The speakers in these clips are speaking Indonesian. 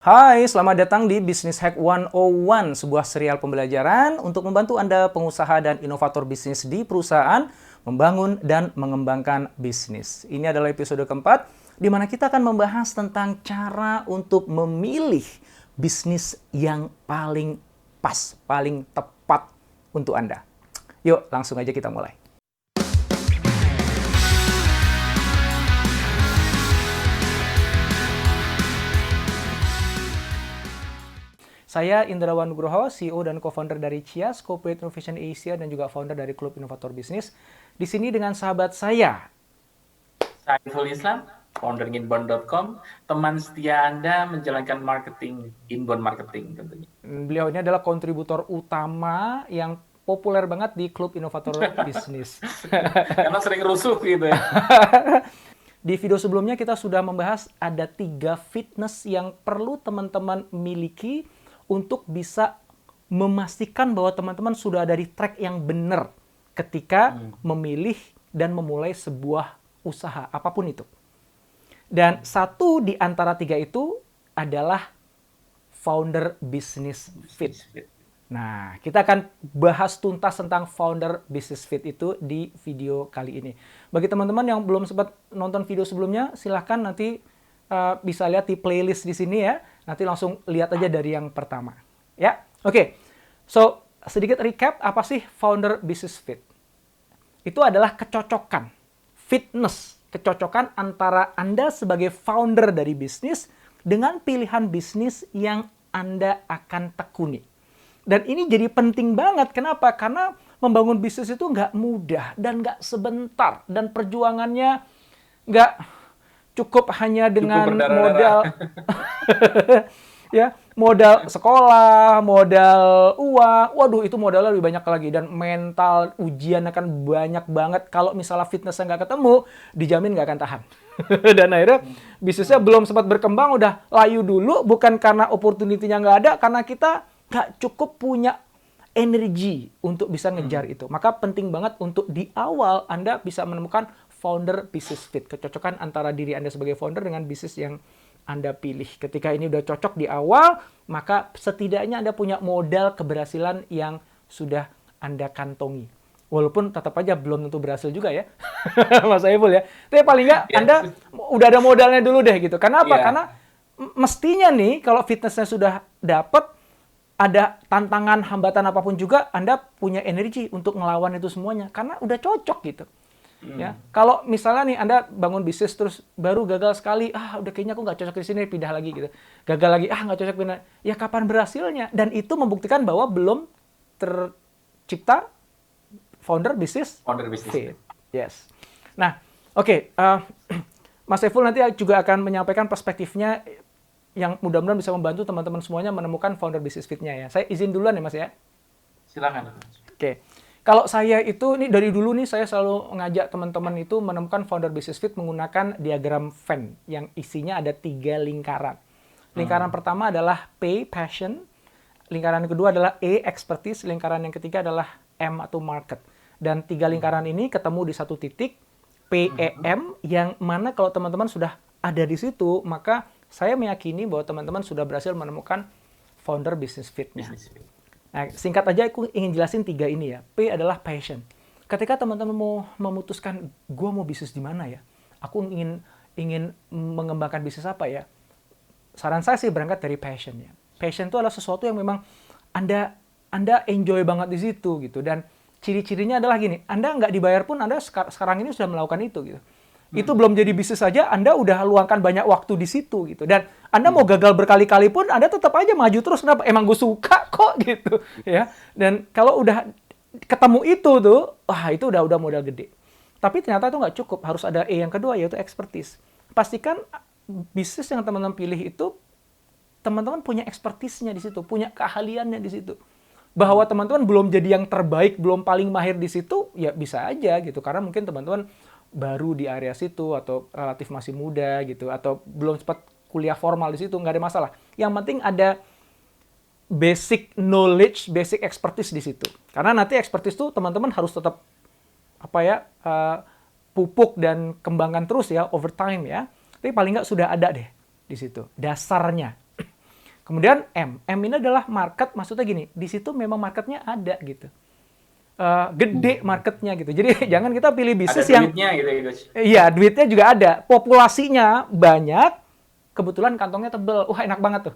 Hai, selamat datang di Business Hack 101, sebuah serial pembelajaran untuk membantu Anda pengusaha dan inovator bisnis di perusahaan membangun dan mengembangkan bisnis. Ini adalah episode keempat, di mana kita akan membahas tentang cara untuk memilih bisnis yang paling pas, paling tepat untuk Anda. Yuk, langsung aja kita mulai. Saya Indrawan Nugroho, CEO dan co-founder dari Cias, Corporate Innovation Asia, dan juga founder dari Klub Inovator Bisnis. Di sini dengan sahabat saya, Saiful Islam, founder inbound.com, teman setia Anda menjalankan marketing, inbound marketing tentunya. beliau ini adalah kontributor utama yang populer banget di Klub Inovator Bisnis. Karena sering rusuh gitu ya. Di video sebelumnya kita sudah membahas ada 3 fitness yang perlu teman-teman miliki untuk bisa memastikan bahwa teman-teman sudah ada di track yang benar ketika memilih dan memulai sebuah usaha, apapun itu. Dan satu di antara 3 itu adalah founder business fit. Nah, kita akan bahas tuntas tentang founder business fit itu di video kali ini. Bagi teman-teman yang belum sempat nonton video sebelumnya, silahkan nanti bisa lihat di playlist di sini ya. Nanti langsung lihat aja dari yang pertama. Ya, oke. So, sedikit recap, apa sih founder business fit? Itu adalah kecocokan, fitness, kecocokan antara Anda sebagai founder dari bisnis dengan pilihan bisnis yang Anda akan tekuni. Dan ini jadi penting banget. Kenapa? Karena membangun bisnis itu nggak mudah dan nggak sebentar. Dan perjuangannya nggak cukup hanya dengan modal ya, modal sekolah, modal uang. Waduh, itu modalnya lebih banyak lagi. Dan mental, ujian akan banyak banget. Kalau misalnya fitnessnya nggak ketemu, dijamin nggak akan tahan. Dan akhirnya bisnisnya belum sempat berkembang, udah layu dulu. Bukan karena opportunity-nya nggak ada, karena kita nggak cukup punya energi untuk bisa ngejar itu. Maka penting banget untuk di awal Anda bisa menemukan founder business fit. Kecocokan antara diri Anda sebagai founder dengan bisnis yang Anda pilih. Ketika ini udah cocok di awal, maka setidaknya Anda punya modal keberhasilan yang sudah Anda kantongi. Walaupun tetap aja belum tentu berhasil juga ya, Mas Saiful ya. Tapi paling nggak Anda udah ada modalnya dulu deh gitu. Karena apa? Karena mestinya nih kalau fitnessnya sudah dapat, ada tantangan, hambatan apapun juga, Anda punya energi untuk ngelawan itu semuanya. Karena udah cocok gitu. Ya, kalau misalnya nih Anda bangun bisnis terus baru gagal sekali, udah kayaknya aku nggak cocok di sini, pindah lagi gitu. Gagal lagi, nggak cocok pindah. Ya kapan berhasilnya? Dan itu membuktikan bahwa belum tercipta founder bisnis fit. Yes. Nah, oke. Mas Saiful nanti juga akan menyampaikan perspektifnya yang mudah-mudahan bisa membantu teman-teman semuanya menemukan founder business fit-nya ya. Saya izin duluan ya Mas ya. Silakan. Oke. Kalau saya itu, nih dari dulu nih saya selalu ngajak teman-teman itu menemukan founder business fit menggunakan diagram Venn yang isinya ada 3 lingkaran. Lingkaran pertama adalah P, passion. Lingkaran kedua adalah E, expertise. Lingkaran yang ketiga adalah M atau market. Dan 3 lingkaran ini ketemu di satu titik, PEM, yang mana kalau teman-teman sudah ada di situ, maka saya meyakini bahwa teman-teman sudah berhasil menemukan founder business fit-nya. Nah, singkat aja aku ingin jelasin 3 ini ya. P adalah passion. Ketika teman-teman mau memutuskan, gue mau bisnis di mana ya? Aku ingin mengembangkan bisnis apa ya? Saran saya sih berangkat dari passion ya. Passion itu adalah sesuatu yang memang Anda enjoy banget di situ gitu. Dan ciri-cirinya adalah gini, Anda nggak dibayar pun Anda sekarang ini sudah melakukan itu gitu. Itu belum jadi bisnis saja, Anda udah luangkan banyak waktu di situ gitu. Dan Anda mau gagal berkali-kali pun, Anda tetap aja maju terus. Kenapa? Emang gue suka kok gitu ya. Dan kalau udah ketemu itu tuh, itu udah modal gede. Tapi ternyata itu nggak cukup, harus ada E yang kedua, yaitu expertise. Pastikan bisnis yang teman-teman pilih itu, teman-teman punya expertise-nya di situ, punya keahliannya di situ. Bahwa teman-teman belum jadi yang terbaik, belum paling mahir di situ, ya bisa aja gitu. Karena mungkin teman-teman baru di area situ atau relatif masih muda gitu atau belum sempat kuliah formal di situ, nggak ada masalah. Yang penting ada basic knowledge, basic expertise di situ. Karena nanti expertise itu teman-teman harus tetap pupuk dan kembangkan terus ya over time ya. Tapi paling nggak sudah ada deh di situ dasarnya. Kemudian M ini adalah market, maksudnya gini, di situ memang marketnya ada gitu. Gede marketnya gitu. Jadi jangan kita pilih bisnis Ada duitnya gitu ya, Coach. iya, duitnya juga ada, populasinya banyak, kebetulan kantongnya tebel. Wah, enak banget tuh.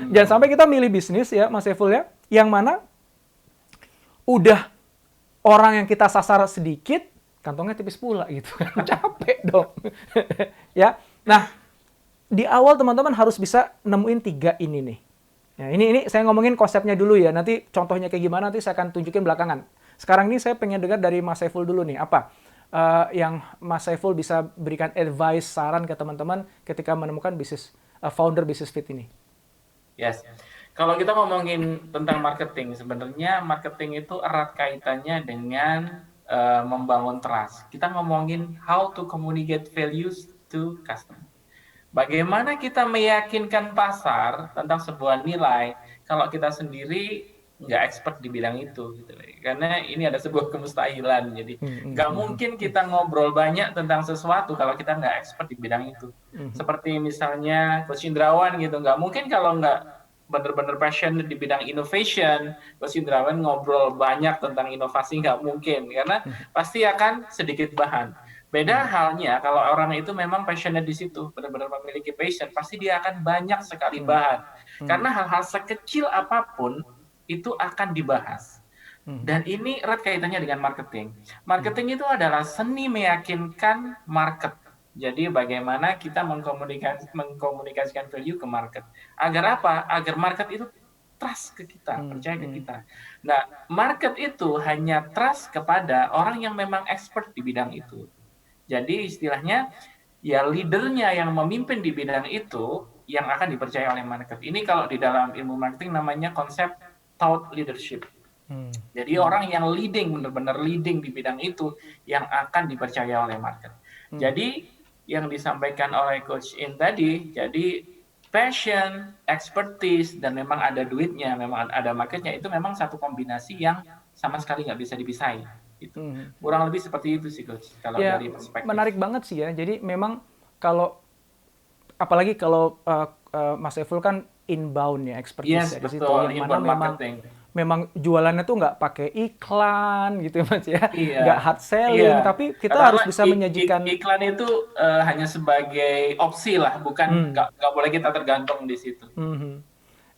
Jangan sampai kita milih bisnis ya, Mas Saiful ya, yang mana udah orang yang kita sasar sedikit, kantongnya tipis pula gitu kan. Capek dong. Ya. Nah, di awal teman-teman harus bisa nemuin 3 ini nih. Ya, ini saya ngomongin konsepnya dulu ya. Nanti contohnya kayak gimana nanti saya akan tunjukin belakangan. Sekarang ini saya pengen dengar dari Mas Saiful dulu nih. Apa yang Mas Saiful bisa berikan advice, saran ke teman-teman ketika menemukan bisnis founder bisnis fit ini? Yes. Kalau kita ngomongin tentang marketing, sebenarnya marketing itu erat kaitannya dengan membangun trust. Kita ngomongin how to communicate values to customer. Bagaimana kita meyakinkan pasar tentang sebuah nilai kalau kita sendiri nggak expert di bidang itu, gitu. Karena ini ada sebuah kemustahilan. Jadi nggak mungkin kita ngobrol banyak tentang sesuatu kalau kita nggak expert di bidang itu. Seperti misalnya Coach Indrawan gitu, nggak mungkin kalau nggak benar-benar passion di bidang innovation, Coach Indrawan ngobrol banyak tentang inovasi nggak mungkin, karena pasti akan sedikit bahan. Beda halnya kalau orang itu memang passionate di situ, benar-benar memiliki passion, pasti dia akan banyak sekali bahan. Karena hal-hal sekecil apapun itu akan dibahas. Dan ini erat kaitannya dengan marketing. Marketing itu adalah seni meyakinkan market. Jadi bagaimana kita mengkomunikasikan value ke market. Agar apa? Agar market itu trust ke kita, percaya ke kita. Nah, market itu hanya trust kepada orang yang memang expert di bidang itu. Jadi istilahnya ya leadernya yang memimpin di bidang itu yang akan dipercaya oleh market. Ini kalau di dalam ilmu marketing namanya konsep thought leadership. Jadi orang yang leading, benar-benar leading di bidang itu yang akan dipercaya oleh market. Jadi yang disampaikan oleh Coach In tadi, jadi passion, expertise, dan memang ada duitnya, memang ada marketnya, itu memang satu kombinasi yang sama sekali nggak bisa dipisahin. Gitu. Kurang lebih seperti itu sih, Coach, kalau ya, dari perspektif. Menarik banget sih ya. Jadi memang kalau, apalagi kalau Mas Saiful kan inbound ya, expertise ya, di situ. Yang mana memang jualannya tuh nggak pakai iklan gitu Mas ya, nggak hard selling, tapi kita harus bisa menyajikan. Iklan itu hanya sebagai opsi lah, bukan nggak boleh kita tergantung di situ.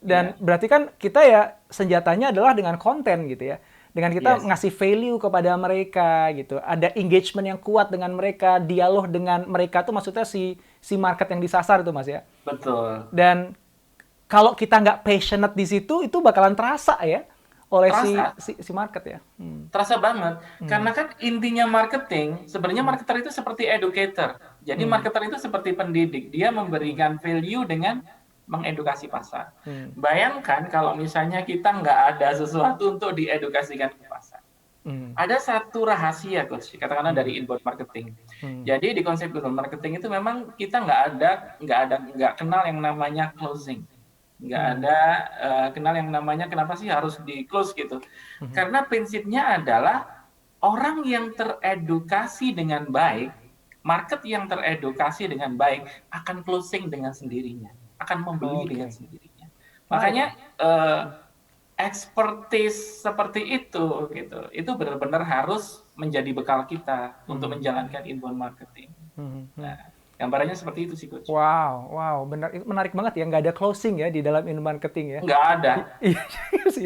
Dan berarti kan kita ya senjatanya adalah dengan konten gitu ya, dengan kita ngasih value kepada mereka gitu, ada engagement yang kuat dengan mereka, dialog dengan mereka tuh maksudnya si market yang disasar itu Mas ya. Betul. Dan kalau kita nggak passionate di situ, itu bakalan terasa ya oleh si market ya. Terasa banget. Karena kan intinya marketing, sebenarnya marketer itu seperti educator. Jadi marketer itu seperti pendidik. Dia memberikan value dengan mengedukasi pasar. Bayangkan kalau misalnya kita nggak ada sesuatu untuk diedukasikan ke pasar. Ada satu rahasia, Coach, katakanlah dari inbound marketing. Jadi di konsep inbound marketing itu memang kita nggak kenal yang namanya closing. Nggak ada kenal yang namanya kenapa sih harus di close gitu. Karena prinsipnya adalah orang yang teredukasi dengan baik, market yang teredukasi dengan baik akan closing dengan sendirinya, akan membeli dengan sendirinya. Makanya expertise seperti itu gitu, itu benar-benar harus menjadi bekal kita untuk menjalankan inbound marketing. Nah, gambarannya seperti itu sih, Coach. Wow, benar, itu menarik banget ya, nggak ada closing ya di dalam inbound marketing ya. Nggak ada.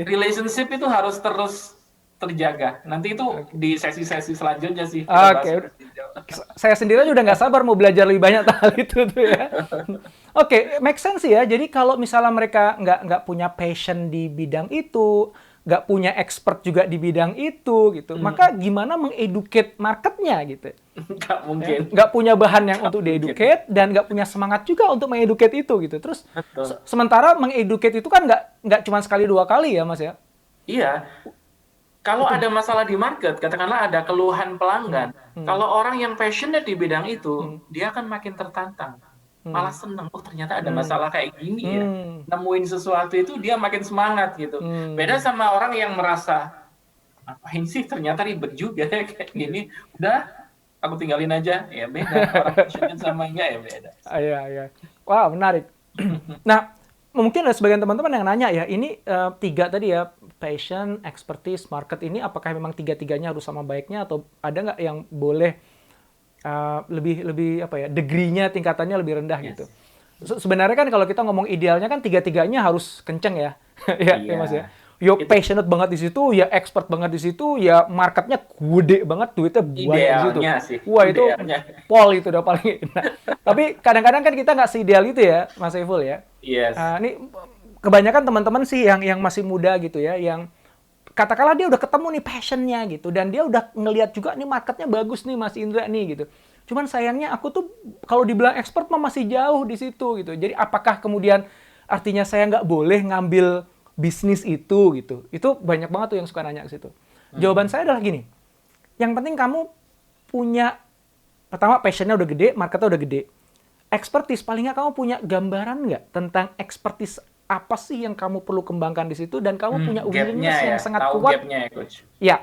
Relationship itu harus terus terjaga. Nanti itu di sesi-sesi selanjutnya sih. Oke. Saya sendiri udah nggak sabar mau belajar lebih banyak hal itu tuh ya. Oke, make sense ya. Jadi kalau misalnya mereka nggak punya passion di bidang itu, nggak punya expert juga di bidang itu gitu, maka gimana mengeducate marketnya gitu? Nggak mungkin. Nggak punya bahan yang untuk di-educate dan nggak punya semangat juga untuk mengeducate itu gitu. Terus sementara mengeducate itu kan nggak cuma sekali dua kali ya Mas ya? Iya. Kalau ada masalah di market, katakanlah ada keluhan pelanggan, kalau orang yang passionate di bidang itu, dia akan makin tertantang. Malah seneng, oh ternyata ada masalah kayak gini ya. Nemuin sesuatu itu dia makin semangat gitu. Beda sama orang yang merasa, apain sih ternyata ribet juga ya kayak gini. Udah, aku tinggalin aja. Ya beda, orang passionate sama enggak ya beda. Iya. Wah, menarik. Nah, mungkin ada sebagian teman-teman yang nanya ya, ini tiga tadi ya, passion, expertise, market ini apakah memang tiga-tiganya harus sama baiknya atau ada nggak yang boleh lebih lebih apa ya, degree-nya tingkatannya lebih rendah gitu. Yes. Sebenarnya kan kalau kita ngomong idealnya kan tiga-tiganya harus kenceng ya. Ya Mas ya. Iya. Yo Itu passionate banget di situ, ya expert banget di situ, ya marketnya gede banget, duitnya banyak di situ. idealnya sih, Wah itu idealnya. pol itu udah paling enak. Tapi kadang-kadang kan kita nggak seideal itu ya, Mas Saiful ya. Yes. Ini kebanyakan teman-teman sih yang masih muda gitu ya, yang katakanlah dia udah ketemu nih passionnya gitu, dan dia udah ngelihat juga nih marketnya bagus nih Mas Indra nih gitu. Cuman sayangnya aku tuh kalau dibilang expert mah masih jauh di situ gitu. Jadi apakah kemudian artinya saya nggak boleh ngambil bisnis itu gitu? Itu banyak banget tuh yang suka nanya ke situ. Jawaban saya adalah gini, yang penting kamu punya, pertama passionnya udah gede, marketnya udah gede. Expertise, paling nggak kamu punya gambaran nggak tentang expertise apa sih yang kamu perlu kembangkan di situ, dan kamu punya Gapnya willingness ya, yang sangat tahu kuat. gapnya ya coach. Ya,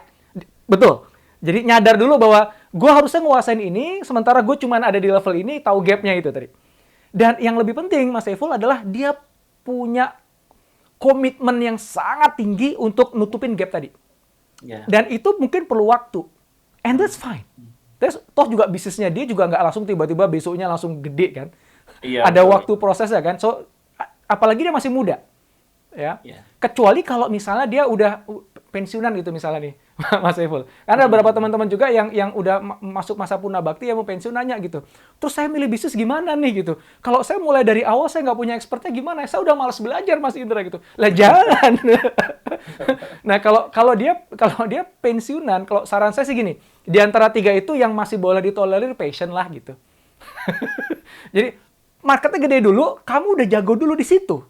betul. Jadi nyadar dulu bahwa gue harusnya nguasain ini, sementara gue cuma ada di level ini, tahu gapnya itu tadi. Dan yang lebih penting, Mas Saiful, adalah dia punya komitmen yang sangat tinggi untuk nutupin gap tadi. Ya. Dan itu mungkin perlu waktu. And that's fine. Terus toh juga bisnisnya dia juga nggak langsung tiba-tiba besoknya langsung gede kan. Iya, Ada betul. waktu prosesnya kan. So apalagi dia masih muda. Ya. Iya. Kecuali kalau misalnya dia udah pensiunan gitu misalnya nih, Mas Saiful. Karena ada beberapa teman-teman juga yang udah masuk masa purna bakti yang mau pensiun nanya gitu. Terus saya milih bisnis gimana nih gitu. Kalau saya mulai dari awal saya nggak punya expertnya gimana? Saya udah malas belajar Mas Indra gitu. Lah jangan. Nah, kalau dia pensiunan, kalau saran saya sih gini, di antara tiga itu yang masih boleh ditolerir passion lah gitu. Jadi marketnya gede dulu, kamu udah jago dulu di situ.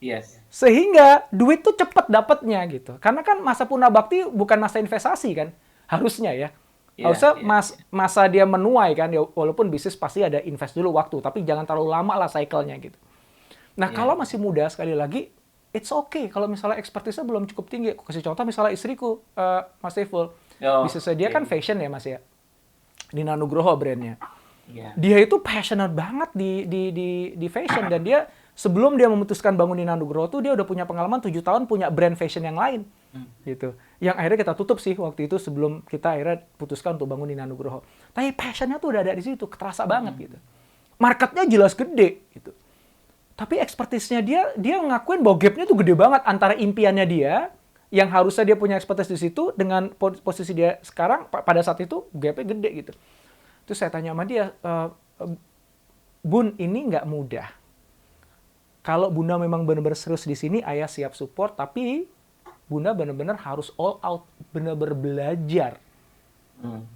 Yes. Sehingga duit tuh cepet dapatnya gitu. Karena kan masa purna bakti bukan masa investasi kan, harusnya ya. Iya, Harusnya iya. masa dia menuai kan, ya, walaupun bisnis pasti ada invest dulu waktu, tapi jangan terlalu lama lah cycle-nya gitu. Nah, Iya. kalau masih muda, sekali lagi, it's okay kalau misalnya expertise-nya belum cukup tinggi. Aku kasih contoh misalnya istriku, Mas Saiful. Oh, Bisnisnya dia oke. kan fashion ya Mas ya. Nina Nugroho brandnya. Iya. Dia itu passionate banget di fashion, dan dia sebelum dia memutuskan bangun Nina Nugroho tuh dia udah punya pengalaman 7 tahun punya brand fashion yang lain. Gitu. Yang akhirnya kita tutup sih waktu itu sebelum kita akhirnya putuskan untuk bangun Nina Nugroho. Tapi passionnya tuh udah ada di situ, terasa banget gitu. Marketnya jelas gede gitu. Tapi expertise-nya dia ngakuin bahwa gap-nya tuh gede banget antara impiannya dia yang harusnya dia punya expertise di situ dengan posisi dia sekarang pada saat itu gap-nya gede gitu. Terus saya tanya sama dia, Bun, ini nggak mudah. Kalau Bunda memang benar-benar serius di sini, Ayah siap support, tapi Bunda benar-benar harus all out, benar-benar belajar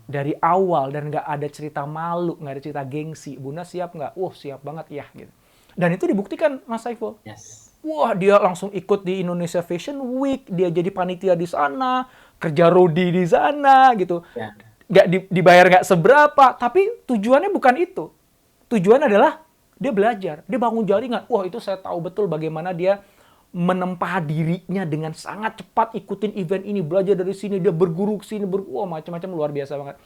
dari awal dan nggak ada cerita malu, nggak ada cerita gengsi. Bunda siap nggak? Wah, siap banget ya gitu. Dan itu dibuktikan Mas Saiful. Yes. Wah, dia langsung ikut di Indonesia Fashion Week, dia jadi panitia di sana, kerja rodi di sana gitu. Ya. Nggak dibayar nggak seberapa, tapi tujuannya bukan itu. Tujuan adalah dia belajar, dia bangun jaringan. Wah, itu saya tahu betul bagaimana dia menempa dirinya dengan sangat cepat, ikutin event ini, belajar dari sini, dia berguru ke sini, wah macam-macam, luar biasa banget.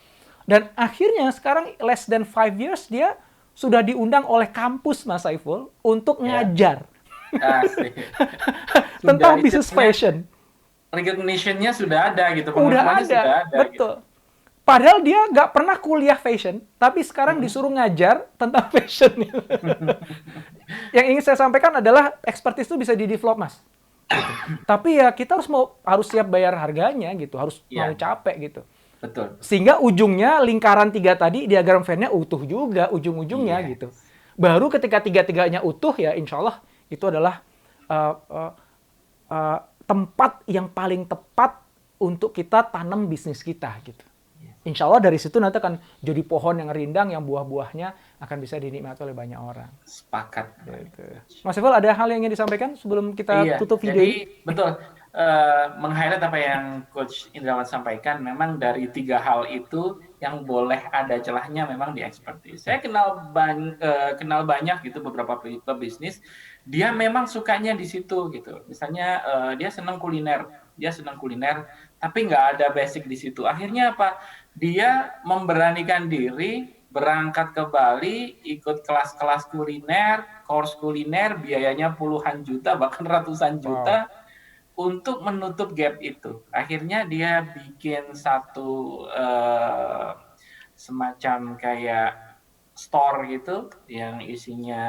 Dan akhirnya sekarang less than 5 years dia sudah diundang oleh kampus Mas Saiful untuk ngajar Asik. tentang Sudah bisnis istilahnya fashion. recognition-nya sudah ada gitu, Udah pengakuannya ada, sudah ada gitu. betul. Padahal dia nggak pernah kuliah fashion, tapi sekarang disuruh ngajar tentang fashion. Yang ingin saya sampaikan adalah expertise itu bisa di-develop, Mas. Gitu. Tapi ya kita harus siap bayar harganya gitu, harus Iya. mau capek gitu. Betul. Sehingga ujungnya lingkaran tiga tadi diagram Venn-nya utuh juga ujung-ujungnya Yes. gitu. Baru ketika tiga-tiganya utuh ya insya Allah itu adalah uh, uh, uh, tempat yang paling tepat untuk kita tanam bisnis kita gitu. Insya Allah dari situ nanti akan jadi pohon yang rindang yang buah-buahnya akan bisa dinikmati oleh banyak orang. Sepakat. Gitu. Mas Iful, ada hal yang ingin disampaikan sebelum kita tutup video jadi, ini? betul. Meng-highlight apa yang Coach Indrawan sampaikan, memang dari 3 hal itu yang boleh ada celahnya memang di expertise. Saya kenal banyak gitu beberapa pebisnis, dia memang sukanya di situ gitu. Misalnya dia senang kuliner, tapi nggak ada basic di situ. Akhirnya apa? Dia memberanikan diri berangkat ke Bali, ikut kelas-kelas kuliner, course kuliner, biayanya puluhan juta, bahkan ratusan juta, untuk menutup gap itu. Akhirnya dia bikin satu semacam kayak store gitu, yang isinya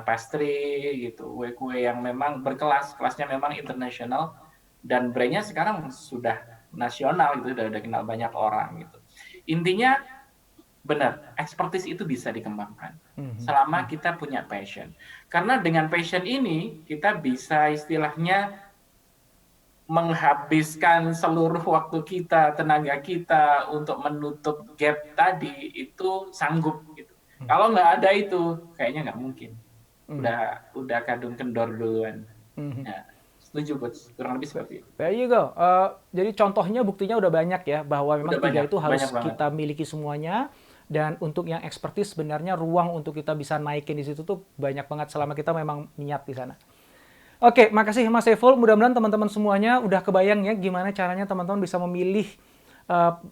pastry gitu, kue-kue yang memang berkelas, kelasnya memang internasional, dan brandnya sekarang sudah nasional gitu, udah kenal banyak orang gitu. Intinya benar, expertise itu bisa dikembangkan selama kita punya passion. Karena dengan passion ini kita bisa istilahnya menghabiskan seluruh waktu kita, tenaga kita untuk menutup gap tadi itu sanggup gitu. Kalau nggak ada itu, kayaknya nggak mungkin. Udah kadung kendor duluan. Nah, setuju, Coach. Kurang lebih seperti itu. There you go. Jadi contohnya, buktinya udah banyak ya, bahwa memang Udah tiga banyak, itu harus banyak banget. kita miliki semuanya. Dan untuk yang expertise, sebenarnya ruang untuk kita bisa naikin di situ tuh banyak banget selama kita memang niat di sana. Oke, makasih Mas Saiful. Mudah-mudahan teman-teman semuanya udah kebayang ya gimana caranya teman-teman bisa memilih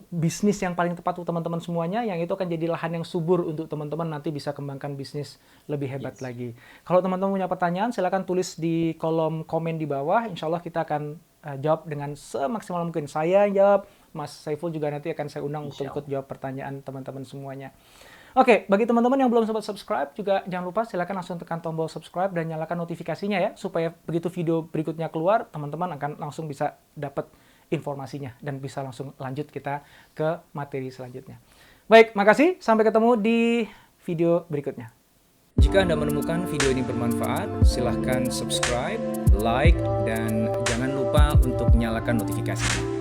bisnis yang paling tepat untuk teman-teman semuanya, yang itu akan jadi lahan yang subur untuk teman-teman nanti bisa kembangkan bisnis lebih hebat lagi. Kalau teman-teman punya pertanyaan, silakan tulis di kolom komen di bawah. Insya Allah kita akan jawab dengan semaksimal mungkin. Saya jawab, Mas Saiful juga nanti akan saya undang untuk ikut jawab pertanyaan teman-teman semuanya. Oke, bagi teman-teman yang belum sempat subscribe, juga jangan lupa silakan langsung tekan tombol subscribe dan nyalakan notifikasinya ya, supaya begitu video berikutnya keluar, teman-teman akan langsung bisa dapat informasinya dan bisa langsung lanjut kita ke materi selanjutnya. Baik, makasih. Sampai ketemu di video berikutnya. Jika Anda menemukan video ini bermanfaat, silahkan subscribe, like, dan jangan lupa untuk nyalakan notifikasinya.